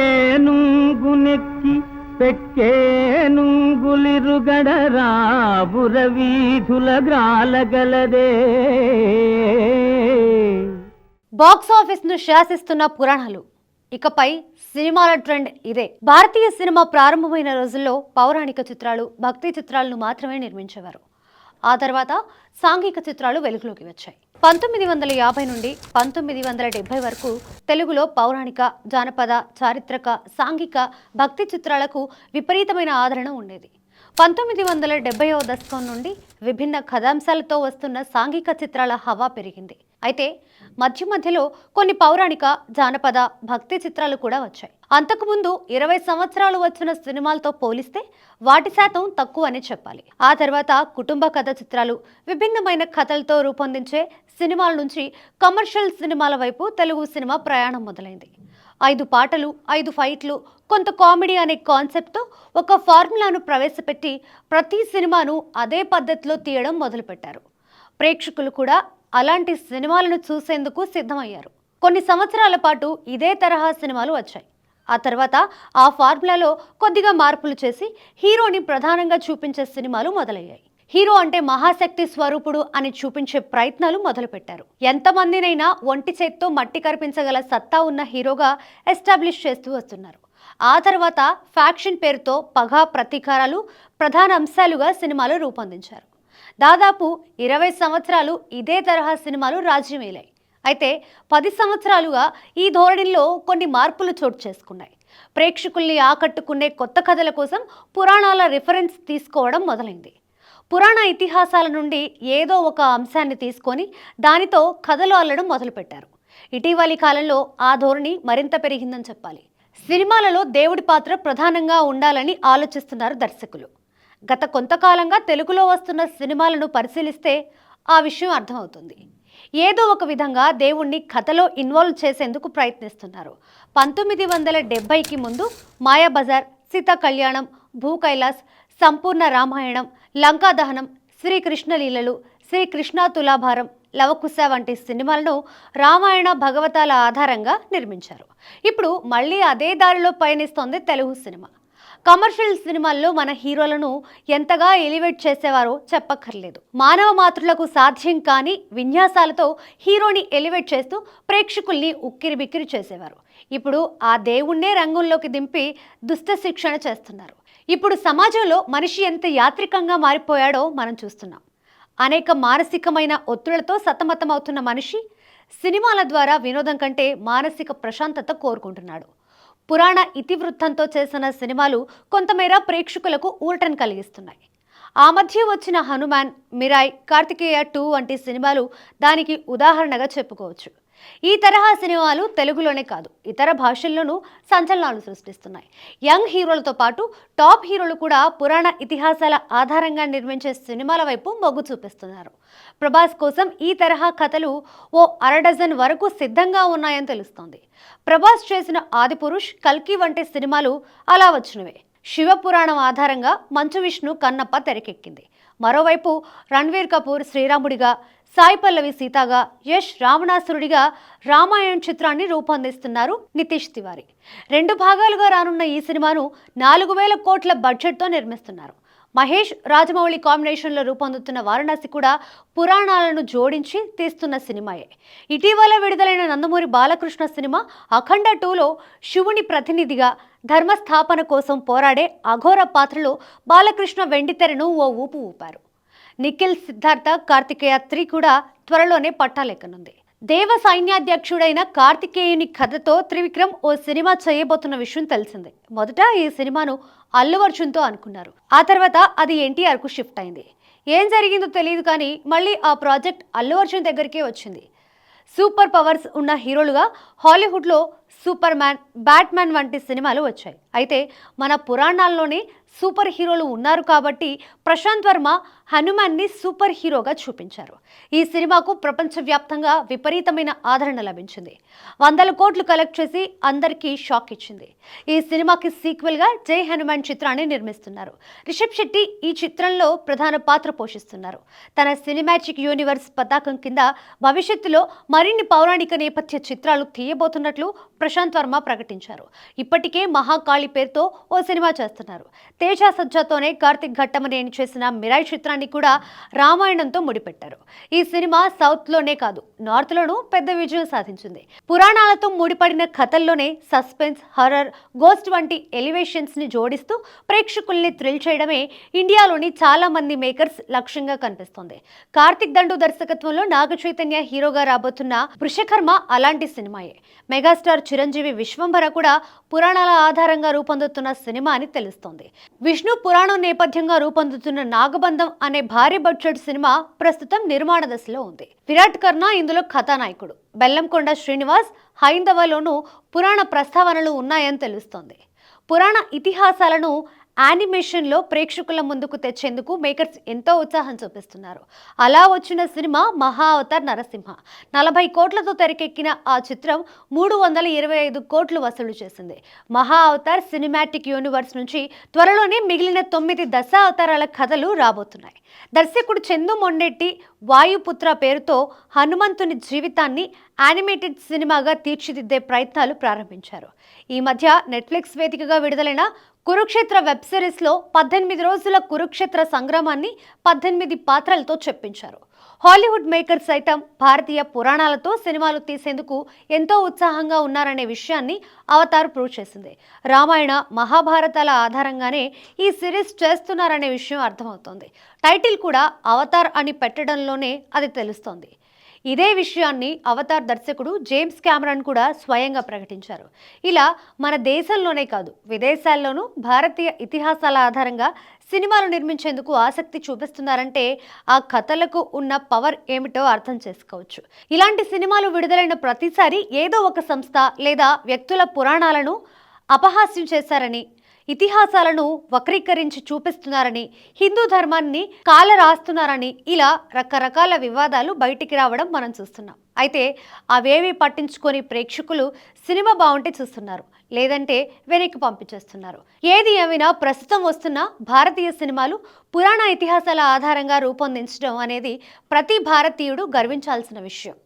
ఏనుంగునెక్కి పెక్కేనుంగులిరుగడరా బురవీధుల గ్రాలగలదే. Box office ను శాసిస్తున్న పురాణాలు. ఇకపై సినిమాల ట్రెండ్ ఇదే. భారతీయ సినిమా ప్రారంభమైన రోజుల్లో పౌరాణిక చిత్రాలు, భక్తి చిత్రాలను మాత్రమే నిర్మించేవారు. ఆ తర్వాత సాంఘిక చిత్రాలు వెలుగులోకి వచ్చాయి. 1950 నుండి 1970 వరకు తెలుగులో పౌరాణిక, జానపద, చారిత్రక, సాంఘిక, భక్తి చిత్రాలకు విపరీతమైన ఆదరణ ఉండేది. 1970వ దశకం నుండి విభిన్న కథాంశాలతో వస్తున్న సాంఘిక చిత్రాల హవా పెరిగింది. అయితే మధ్యలో కొన్ని పౌరాణిక, జానపద, భక్తి చిత్రాలు కూడా వచ్చాయి. అంతకుముందు 20 సంవత్సరాలు వచ్చిన సినిమాలతో పోలిస్తే వాటి శాతం తక్కువ అని చెప్పాలి. ఆ తర్వాత కుటుంబ కథ చిత్రాలు, విభిన్నమైన కథలతో రూపొందించే సినిమాల నుంచి కమర్షియల్ సినిమాల వైపు తెలుగు సినిమా ప్రయాణం మొదలైంది. 5 పాటలు, 5 ఫైట్లు, కొంత కామెడీ అనే కాన్సెప్ట్తో ఒక ఫార్ములాను ప్రవేశపెట్టి ప్రతి సినిమాను అదే పద్ధతిలో తీయడం మొదలుపెట్టారు. ప్రేక్షకులు కూడా అలాంటి సినిమాలను చూసేందుకు సిద్ధమయ్యారు. కొన్ని సంవత్సరాల పాటు ఇదే తరహా సినిమాలు వచ్చాయి. ఆ తర్వాత ఆ ఫార్ములాలో కొద్దిగా మార్పులు చేసి హీరోని ప్రధానంగా చూపించే సినిమాలు మొదలయ్యాయి. హీరో అంటే మహాశక్తి స్వరూపుడు అని చూపించే ప్రయత్నాలు మొదలుపెట్టారు. ఎంతమందినైనా ఒంటి చేత్తో మట్టి కరిపించగల సత్తా ఉన్న హీరోగా ఎస్టాబ్లిష్ చేస్తూ వస్తున్నారు. ఆ తర్వాత ఫ్యాక్షన్ పేరుతో పగ, ప్రతీకారాలు ప్రధాన అంశాలుగా సినిమాలు రూపొందించారు. దాదాపు 20 సంవత్సరాలు ఇదే తరహా సినిమాలు రాజ్యమేలాయి. అయితే 10 సంవత్సరాలుగా ఈ ధోరణిలో కొన్ని మార్పులు చోటు చేసుకున్నాయి. ప్రేక్షకుల్ని ఆకట్టుకునే కొత్త కథల కోసం పురాణాల రిఫరెన్స్ తీసుకోవడం మొదలైంది. పురాణ ఇతిహాసాల నుండి ఏదో ఒక అంశాన్ని తీసుకొని దానితో కథలు అల్లడం మొదలుపెట్టారు. ఇటీవలి కాలంలో ఆ ధోరణి మరింత పెరిగిందని చెప్పాలి. సినిమాలలో దేవుడి పాత్ర ప్రధానంగా ఉండాలని ఆలోచిస్తున్నారు దర్శకులు. గత కొంతకాలంగా తెలుగులో వస్తున్న సినిమాలను పరిశీలిస్తే ఆ విషయం అర్థమవుతుంది. ఏదో ఒక విధంగా దేవుణ్ణి కథలో ఇన్వాల్వ్ చేసేందుకు ప్రయత్నిస్తున్నారు. 1970కి ముందు మాయాబజార్, సీతా కళ్యాణం, భూ కైలాస్, సంపూర్ణ రామాయణం, లంకా దహనం, శ్రీకృష్ణ లీలలు, శ్రీకృష్ణ తులాభారం, లవకుశ వంటి సినిమాలను రామాయణ, భగవతాల ఆధారంగా నిర్మించారు. ఇప్పుడు మళ్ళీ అదే దారిలో పయనిస్తోంది తెలుగు సినిమా. కమర్షియల్ సినిమాల్లో మన హీరోలను ఎంతగా ఎలివేట్ చేసేవారో చెప్పక్కర్లేదు. మానవ మాతృలకు సాధ్యం కాని విన్యాసాలతో హీరోని ఎలివేట్ చేస్తూ ప్రేక్షకుల్ని ఉక్కిరిబిక్కిరి చేసేవారు. ఇప్పుడు ఆ దేవుణ్ణే రంగంలోకి దింపి దుష్ట శిక్షణ చేస్తున్నారు. ఇప్పుడు సమాజంలో మనిషి ఎంత యాత్రికంగా మారిపోయాడో మనం చూస్తున్నాం. అనేక మానసికమైన ఒత్తిళ్లతో సతమతమవుతున్న మనిషి సినిమాల ద్వారా వినోదం కంటే మానసిక ప్రశాంతత కోరుకుంటున్నాడు. పురాణ ఇతివృత్తంతో చేసిన సినిమాలు కొంతమేర ప్రేక్షకులకు ఊరటను కలిగిస్తున్నాయి. ఆ మధ్య వచ్చిన హనుమాన్, మిరాయ్, కార్తికేయ 2 వంటి సినిమాలు దానికి ఉదాహరణగా చెప్పుకోవచ్చు. ఈ తరహా సినిమాలు తెలుగులోనే కాదు, ఇతర భాషల్లోనూ సంచలనాలు సృష్టిస్తున్నాయి. యంగ్ హీరోలతో పాటు టాప్ హీరోలు కూడా పురాణ ఇతిహాసాల ఆధారంగా నిర్మించే సినిమాల వైపు మొగ్గు చూపిస్తున్నారు. ప్రభాస్ కోసం ఈ తరహా కథలు ఓ 1/2 డజన్ వరకు సిద్ధంగా ఉన్నాయని తెలుస్తోంది. ప్రభాస్ చేసిన ఆదిపురుష్, కల్కి వంటి సినిమాలు అలా వచ్చినవే. శివపురాణం ఆధారంగా మంచు విష్ణు, కన్నప్ప తెరకెక్కింది. మరోవైపు రణ్వీర్ కపూర్ శ్రీరాముడిగా, సాయి పల్లవి సీతాగా, యష్ రావణాసురుడిగా రామాయణ చిత్రాన్ని రూపొందిస్తున్నారు నితీష్ తివారీ. 2 భాగాలుగా రానున్న ఈ సినిమాను 4000 కోట్ల బడ్జెట్తో నిర్మిస్తున్నారు. మహేష్, రాజమౌళి కాంబినేషన్లో రూపొందుతున్న వారణాసి కూడా పురాణాలను జోడించి తీస్తున్న సినిమాయే. ఇటీవల విడుదలైన నందమూరి బాలకృష్ణ సినిమా అఖండ 2లో శివుని ప్రతినిధిగా ధర్మస్థాపన కోసం పోరాడే అఘోర పాత్రలో బాలకృష్ణ వెండితెరను ఓ ఊపు ఊపారు. నిఖిల్, సిద్ధార్థ, కార్తికేయ 3 కూడా త్వరలోనే పట్టాలెక్కనుంది. దేవ సైన్యాధ్యక్షుడైన కార్తికేయుని కథతో త్రివిక్రమ్ ఓ సినిమా చేయబోతున్న విషయం తెలిసిందే. మొదట ఈ సినిమాను అల్లు అర్జున్తో అనుకున్నారు. ఆ తర్వాత అది ఎన్టీఆర్కు షిఫ్ట్ అయింది. ఏం జరిగిందో తెలియదు కానీ మళ్ళీ ఆ ప్రాజెక్ట్ అల్లు అర్జున్ దగ్గరికే వచ్చింది. సూపర్ పవర్స్ ఉన్న హీరోలుగా హాలీవుడ్లో సూపర్ మ్యాన్, బ్యాట్మ్యాన్ వంటి సినిమాలు వచ్చాయి. అయితే మన పురాణాల్లోనే సూపర్ హీరోలు ఉన్నారు కాబట్టి ప్రశాంత్ వర్మ హనుమాన్ని సూపర్ హీరోగా చూపించారు. ఈ సినిమాకు ప్రపంచవ్యాప్తంగా విపరీతమైన ఆదరణ లభించింది. 100 కోట్లు కలెక్ట్ చేసి అందరికీ షాక్ ఇచ్చింది. ఈ సినిమాకి సీక్వెల్గా జై హనుమాన్ చిత్రాన్ని నిర్మిస్తున్నారు. రిషబ్ శెట్టి ఈ చిత్రంలో ప్రధాన పాత్ర పోషిస్తున్నారు. తన సినిమాటిక్ యూనివర్స్ పతాకం కింద భవిష్యత్తులో మరిన్ని పౌరాణిక నేపథ్య చిత్రాలు తీయబోతున్నట్లు ప్రశాంత్ వర్మ ప్రకటించారు. ఇప్పటికే మహాకాళి పేరుతో ఓ సినిమా చేస్తున్నారు. తేజ సజ్జాతోనే కార్తిక్ ఘట్టమనేని చేసిన మిరాయి చిత్రాన్ని కూడా రామాయణంతో ముడిపెట్టారు. ఈ సినిమా సౌత్ లోనే కాదు, నార్త్ లోనూ పెద్ద విజయం సాధించింది. పురాణాలతో ముడిపడిన కథల్లోనే సస్పెన్స్, హర్రర్, గోస్ట్ వంటి ఎలివేషన్స్ ని జోడిస్తూ ప్రేక్షకుల్ని థ్రిల్ చేయడమే ఇండియాలోని చాలా మంది మేకర్స్ లక్ష్యంగా కనిపిస్తోంది. కార్తిక్ దండు దర్శకత్వంలో నాగ చైతన్య హీరోగా రాబోతున్న వృషకర్మ అలాంటి సినిమాయే. మెగాస్టార్ చిరంజీవి విశ్వంభర కూడా పురాణాల ఆధారంగా రూపొందుతున్న సినిమా అని తెలుస్తోంది. విష్ణు పురాణం నేపథ్యంగా రూపొందుతున్న నాగబంధం అనే భారీ బడ్జెట్ సినిమా ప్రస్తుతం నిర్మాణ దశలో ఉంది. విరాట్ కర్ణ ఇందులో కథానాయకుడు. బెల్లంకొండ శ్రీనివాస్ హైందవలోనూ పురాణ ప్రస్తావనలు ఉన్నాయని తెలుస్తోంది. పురాణ ఇతిహాసాలను యానిమేషన్లో ప్రేక్షకుల ముందుకు తెచ్చేందుకు మేకర్స్ ఎంతో ఉత్సాహం చూపిస్తున్నారు. అలా వచ్చిన సినిమా మహా అవతార్ నరసింహ. 40 కోట్లతో తెరకెక్కిన ఆ చిత్రం 325 కోట్లు వసూలు చేసింది. మహా అవతార్ సినిమాటిక్ యూనివర్స్ నుంచి త్వరలోనే మిగిలిన 9 దశావతారాల కథలు రాబోతున్నాయి. దర్శకుడు చందు మొండెట్టి వాయుపుత్ర పేరుతో హనుమంతుని జీవితాన్ని యానిమేటెడ్ సినిమాగా తీర్చిదిద్దే ప్రయత్నాలు ప్రారంభించారు. ఈ మధ్య నెట్ఫ్లిక్స్ వేదికగా విడుదలైన కురుక్షేత్ర వెబ్ సిరీస్లో 18 రోజుల కురుక్షేత్ర సంగ్రామాన్ని 18 పాత్రలతో చెప్పించారు. హాలీవుడ్ మేకర్స్ సైతం భారతీయ పురాణాలతో సినిమాలు తీసేందుకు ఎంతో ఉత్సాహంగా ఉన్నారనే విషయాన్ని అవతార్ ప్రూవ్ చేసింది. రామాయణ, మహాభారతాల ఆధారంగానే ఈ సిరీస్ చేస్తున్నారనే విషయం అర్థమవుతోంది. టైటిల్ కూడా అవతార్ అని పెట్టడంలోనే అది తెలుస్తోంది. ఇదే విషయాన్ని అవతార్ దర్శకుడు జేమ్స్ కెమెరాన్ కూడా స్వయంగా ప్రకటించారు. ఇలా మన దేశంలోనే కాదు, విదేశాల్లోనూ భారతీయ ఇతిహాసాల ఆధారంగా సినిమాలు నిర్మించేందుకు ఆసక్తి చూపిస్తున్నారంటే ఆ కథలకు ఉన్న పవర్ ఏమిటో అర్థం చేసుకోవచ్చు. ఇలాంటి సినిమాలు విడుదలైన ప్రతిసారి ఏదో ఒక సంస్థ లేదా వ్యక్తుల పురాణాలను అపహాస్యం చేశారని, ఇతిహాసాలను వక్రీకరించి చూపిస్తున్నారని, హిందూ ధర్మాన్ని కాలరాస్తున్నారని ఇలా రకరకాల వివాదాలు బయటికి రావడం మనం చూస్తున్నాం. అయితే అవేవి పట్టించుకొని ప్రేక్షకులు సినిమా బాగుంటే చూస్తున్నారు, లేదంటే వెనక్కి పంపించేస్తున్నారు. ఏది ఏమైనా ప్రస్తుతం వస్తున్న భారతీయ సినిమాలు పురాణ ఇతిహాసాల ఆధారంగా రూపొందించడం అనేది ప్రతి భారతీయుడు గర్వించాల్సిన విషయం.